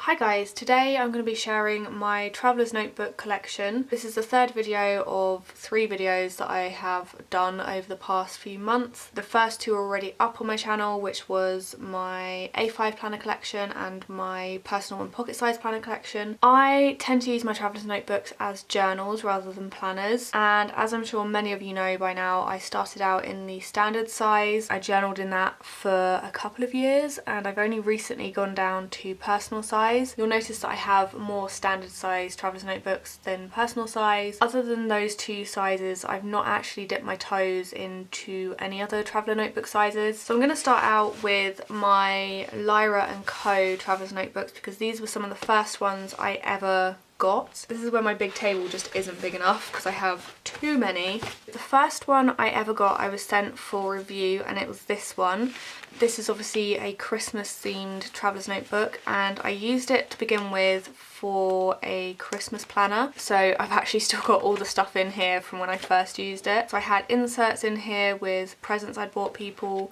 Hi guys, today I'm going to be sharing my Traveller's Notebook collection. This is the third video of 3 videos that I have done over the past few months. The first 2 are already up on my channel, which was my A5 planner collection and my personal and pocket size planner collection. I tend to use my Traveller's Notebooks as journals rather than planners, and as I'm sure many of you know by now, I started out in the standard size. I journaled in that for a couple of years and I've only recently gone down to personal size. You'll notice that I have more standard size Traveller's Notebooks than personal size. Other than those 2 sizes, I've not actually dipped my toes into any other Traveller Notebook sizes. So I'm going to start out with my Lyra and Co Traveller's Notebooks because these were some of the first ones I ever got. This is where my big table just isn't big enough because I have too many. The first one I ever got I was sent for review and it was this one. This is obviously a Christmas themed Traveller's Notebook and I used it to begin with for a Christmas planner. So I've actually still got all the stuff in here from when I first used it. So I had inserts in here with presents I'd bought people.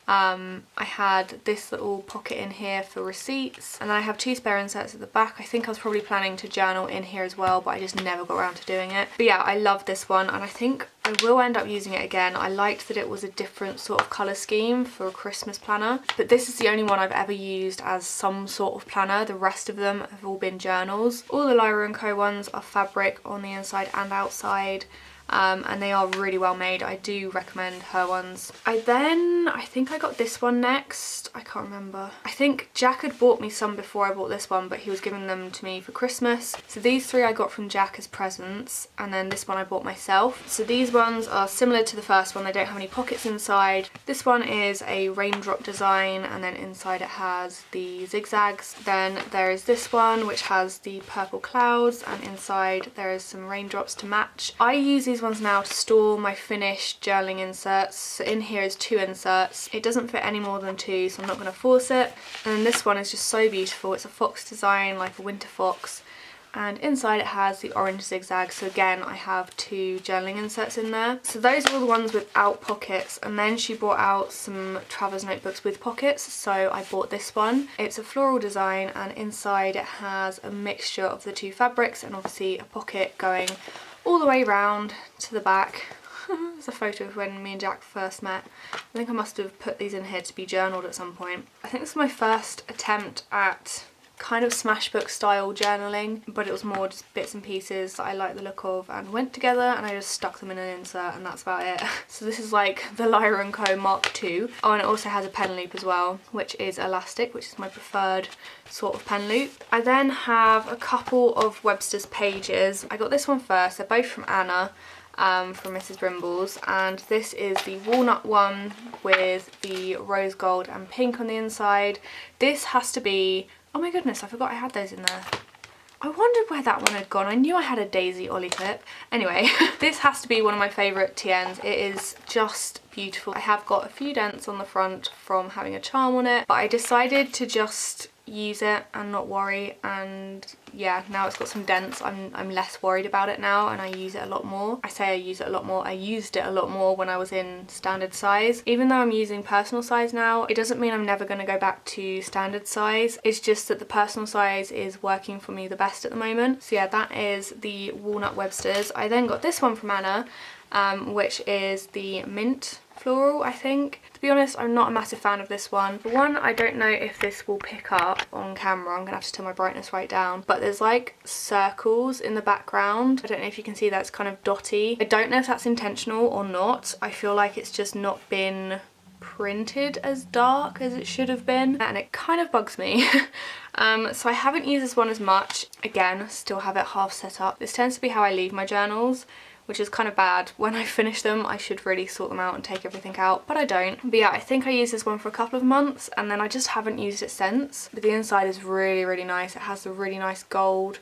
I had this little pocket in here for receipts, and then I have 2 spare inserts at the back. I think I was probably planning to journal in here as well, but I just never got around to doing it. But yeah, I love this one and I think I will end up using it again. I liked that it was a different sort of colour scheme for a Christmas planner, but this is the only one I've ever used as some sort of planner. The rest of them have all been journals. All the Lyra and Co ones are fabric on the inside and outside. And they are really well made. I do recommend her ones. I think I got this one next. I can't remember. I think Jack had bought me some before I bought this one, but he was giving them to me for Christmas. So these 3 I got from Jack as presents, and then this one I bought myself. So these ones are similar to the first one. They don't have any pockets inside. This one is a raindrop design, and then inside it has the zigzags. Then there is this one which has the purple clouds, and inside there is some raindrops to match. I use these ones now to store my finished journaling inserts. So in here is 2 inserts. It doesn't fit any more than 2, so I'm not going to force it. And this one is just so beautiful. It's a fox design, like a winter fox, and inside it has the orange zigzag. So again, I have 2 journaling inserts in there. So those are all the ones without pockets, and then she brought out some Traveller's Notebooks with pockets, so I bought this one. It's a floral design and inside it has a mixture of the 2 fabrics and obviously a pocket going all the way round to the back. There's a photo of when me and Jack first met. I think I must have put these in here to be journaled at some point. I think this is my first attempt at kind of smashbook style journaling, but it was more just bits and pieces that I like the look of and went together, and I just stuck them in an insert and that's about it. So this is like the Lyra and Co Mark II. Oh, and it also has a pen loop as well, which is elastic, which is my preferred sort of pen loop. I then have a couple of Webster's pages. I got this one first. They're both from Anna. From Mrs. Brimble's, and this is the walnut one with the rose gold and pink on the inside. This has to be, oh my goodness, I forgot I had those in there. I wondered where that one had gone. I knew I had a daisy ollie clip. Anyway, this has to be one of my favourite TNs. It is just beautiful. I have got a few dents on the front from having a charm on it, but I decided to just use it and not worry, and yeah, now it's got some dents. I'm less worried about it now and I use it a lot more. I say I use it a lot more. I used it a lot more when I was in standard size. Even though I'm using personal size now, it doesn't mean I'm never going to go back to standard size. It's just that the personal size is working for me the best at the moment. So yeah, that is the Walnut Webster's. I then got this one from Anna, which is the mint floral, I think. To be honest, I'm not a massive fan of this one. The one, I don't know if this will pick up on camera. I'm gonna have to turn my brightness right down. But there's like circles in the background. I don't know if you can see that, it's kind of dotty. I don't know if that's intentional or not. I feel like it's just not been printed as dark as it should have been, and it kind of bugs me. So I haven't used this one as much. Again, still have it half set up. This tends to be how I leave my journals, which is kind of bad. When I finish them, I should really sort them out and take everything out, but I don't. But yeah, I think I used this one for a couple of months and then I just haven't used it since. But the inside is really, really nice. It has the really nice gold,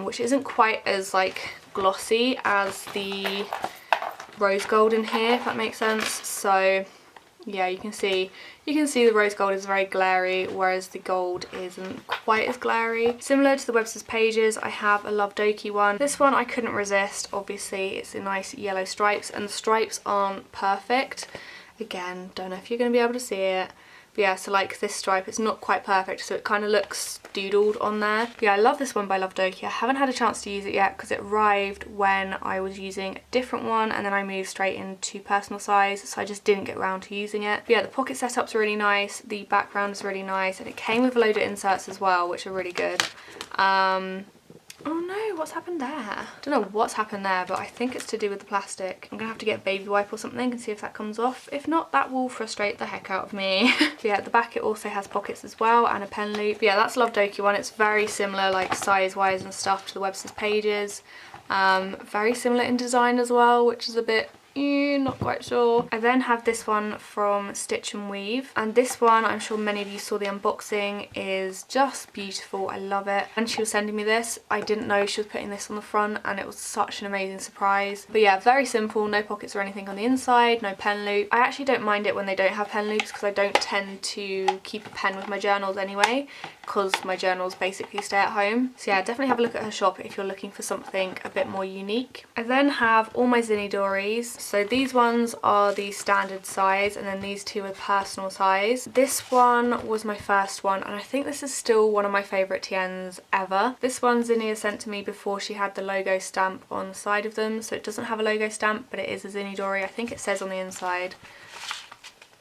which isn't quite as like glossy as the rose gold in here, if that makes sense. So yeah, you can see the rose gold is very glary, whereas the gold isn't quite as glary. Similar to the Webster's pages, I have a Love Doki one. This one I couldn't resist. Obviously, it's in nice yellow stripes, and the stripes aren't perfect. Again, don't know if you're going to be able to see it, But yeah, so like this stripe, it's not quite perfect, so it kind of looks doodled on there. But yeah, I love this one by Love Doki. I haven't had a chance to use it yet because it arrived when I was using a different one, and then I moved straight into personal size, so I just didn't get around to using it. But yeah, the pocket setup's really nice, the background is really nice, and it came with a load of inserts as well, which are really good. Oh no, what's happened there? I don't know what's happened there, but I think it's to do with the plastic. I'm gonna have to get a baby wipe or something and see if that comes off. If not, that will frustrate the heck out of me. But yeah, at the back it also has pockets as well and a pen loop. But yeah, that's Love Doki one. It's very similar, like size-wise and stuff, to the Webster's pages. Very similar in design as well, which is a bit not quite sure. I then have this one from Stitch and Weave, and this one, I'm sure many of you saw the unboxing, is just beautiful. I love it. And she was sending me this. I didn't know she was putting this on the front, and it was such an amazing surprise. But yeah, very simple, no pockets or anything on the inside, no pen loop. I actually don't mind it when they don't have pen loops because I don't tend to keep a pen with my journals anyway, because my journals basically stay at home. So yeah, definitely have a look at her shop if you're looking for something a bit more unique. I then have all my Zini Dories. So these ones are the standard size, and then these two are personal size. This one was my first one, and I think this is still one of my favourite TNs ever. This one Zinni sent to me before she had the logo stamp on the side of them, so it doesn't have a logo stamp, but it is a Zini Dory. I think it says on the inside.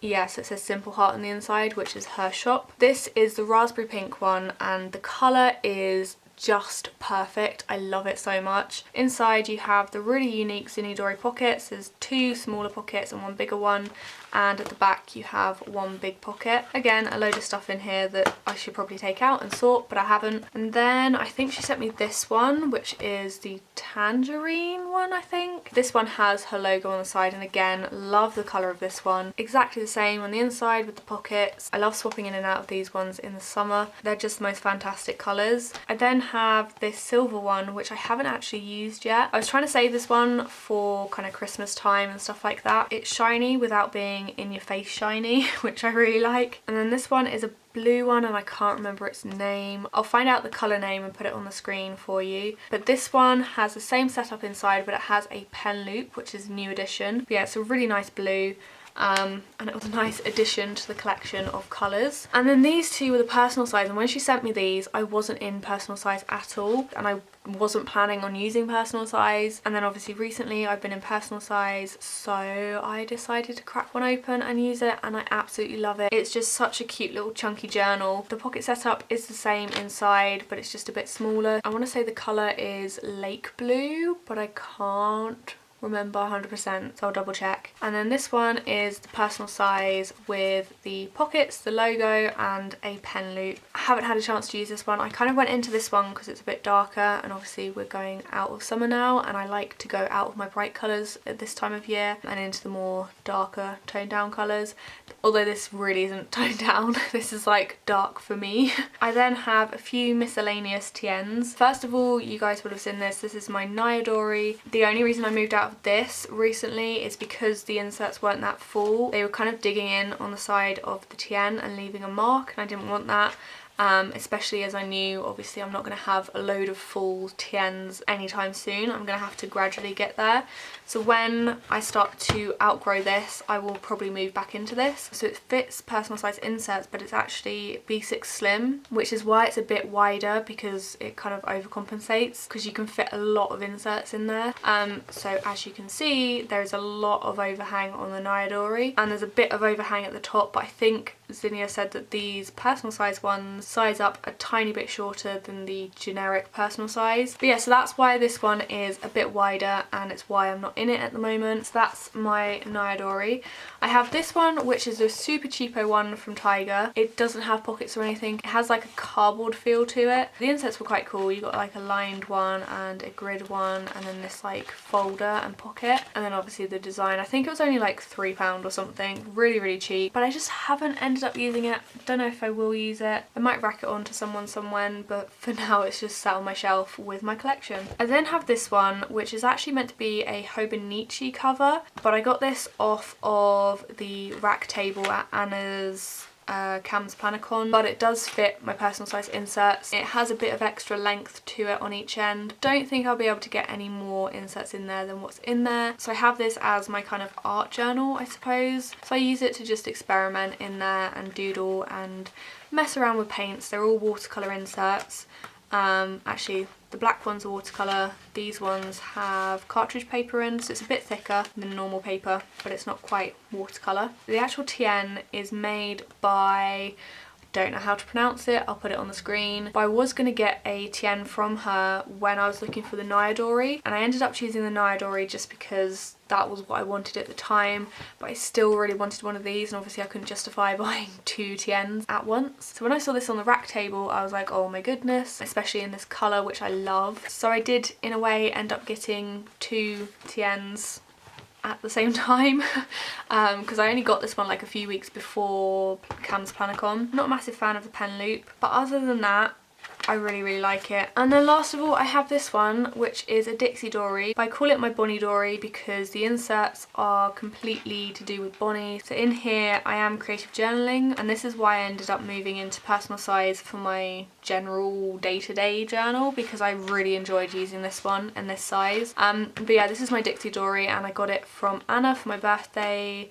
Yes, it says Simple Heart on the inside, which is her shop. This is the raspberry pink one, and the colour is just perfect. I love it so much. Inside you have the really unique Zini Dory pockets. There's two smaller pockets and one bigger one, and at the back you have one big pocket. Again, a load of stuff in here that I should probably take out and sort, but I haven't. And then I think she sent me this one, which is the tangerine one, I think. This one has her logo on the side, and again, love the colour of this one. Exactly the same on the inside with the pockets. I love swapping in and out of these ones in the summer. They're just the most fantastic colours. I then have this silver one, which I haven't actually used yet. I was trying to save this one for kind of Christmas time and stuff like that. It's shiny without being in your face shiny, which I really like. And then this one is a blue one, and I can't remember its name. I'll find out the colour name and put it on the screen for you. But this one has the same setup inside, but it has a pen loop, which is a new edition. But yeah, it's a really nice blue. And it was a nice addition to the collection of colours. And then these two were the personal size, and when she sent me these, I wasn't in personal size at all, and I wasn't planning on using personal size. And then obviously recently I've been in personal size, so I decided to crack one open and use it, and I absolutely love it. It's just such a cute little chunky journal. The pocket setup is the same inside, but it's just a bit smaller. I want to say the colour is lake blue, but I can't remember 100%, so I'll double check. And then this one is the personal size with the pockets, the logo, and a pen loop. I haven't had a chance to use this one. I kind of went into this one because it's a bit darker, and obviously we're going out of summer now, and I like to go out of my bright colours at this time of year and into the more darker toned down colours. Although this really isn't toned down, this is like dark for me. I then have a few miscellaneous TNs. First of all, you guys would have seen this. This is my Lyra Dory. The only reason I moved out of this recently is because the inserts weren't that full. They were kind of digging in on the side of the TN and leaving a mark, and I didn't want that. Especially as I knew obviously I'm not going to have a load of full TNs anytime soon. I'm going to have to gradually get there. So when I start to outgrow this, I will probably move back into this. So it fits personal size inserts, but it's actually B6 Slim, which is why it's a bit wider, because it kind of overcompensates, because you can fit a lot of inserts in there. So as you can see, there's a lot of overhang on the Lyra Dory, and there's a bit of overhang at the top, but I think Zinnia said that these personal size ones size up a tiny bit shorter than the generic personal size. But yeah, so that's why this one is a bit wider, and it's why I'm not in it at the moment. So that's my Lyra Dory. I have this one, which is a super cheapo one from Tiger. It doesn't have pockets or anything. It has like a cardboard feel to it. The inserts were quite cool. You got like a lined one and a grid one, and then this like folder and pocket, and then obviously the design. I think it was only like £3 or something. Really, really cheap. But I just haven't ended up using it. Don't know if I will use it. I might rack it on to someone somewhen, but for now it's just sat on my shelf with my collection. I then have this one, which is actually meant to be a Hobonichi cover, but I got this off of the rack table at Anna's Cam's Planacon, but it does fit my personal size inserts. It has a bit of extra length to it on each end. Don't think I'll be able to get any more inserts in there than what's in there. So I have this as my kind of art journal, I suppose. So I use it to just experiment in there and doodle and mess around with paints. They're all watercolour inserts. Actually, the black ones are watercolour. These ones have cartridge paper in, so it's a bit thicker than normal paper, but it's not quite watercolour. The actual TN is made by, don't know how to pronounce it, I'll put it on the screen, but I was going to get a TN from her when I was looking for the Dixiedori, and I ended up choosing the Dixiedori just because that was what I wanted at the time, but I still really wanted one of these, and obviously I couldn't justify buying 2 TNs at once. So when I saw this on the rack table, I was like, oh my goodness, especially in this colour, which I love. So I did, in a way, end up getting 2 TNs at the same time because I only got this one like a few weeks before Cam's Planacon. Not a massive fan of the pen loop, but other than that, I really like it. And then last of all, I have this one, which is a Dixiedori. I call it my Bonnie Dory because the inserts are completely to do with Bonnie. So in here I am creative journaling, and this is why I ended up moving into personal size for my general day-to-day journal, because I really enjoyed using this one and this size. But yeah, this is my Dixiedori, and I got it from Anna for my birthday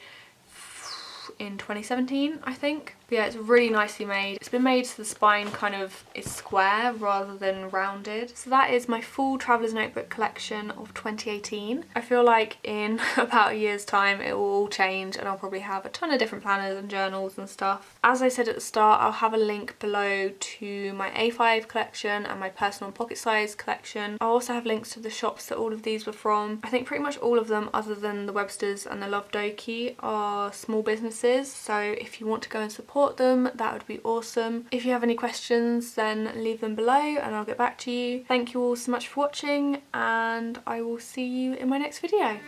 in 2017, I think. But yeah, it's really nicely made. It's been made so the spine kind of is square rather than rounded. So that is my full Traveller's Notebook collection of 2018. I feel like in about a year's time it will all change, and I'll probably have a ton of different planners and journals and stuff. As I said at the start, I'll have a link below to my A5 collection and my personal pocket size collection. I'll also have links to the shops that all of these were from. I think pretty much all of them, other than the Websters and the Love Doki, are small businesses. So if you want to go and support them, that would be awesome. If you have any questions, then leave them below and I'll get back to you. Thank you all so much for watching, and I will see you in my next video.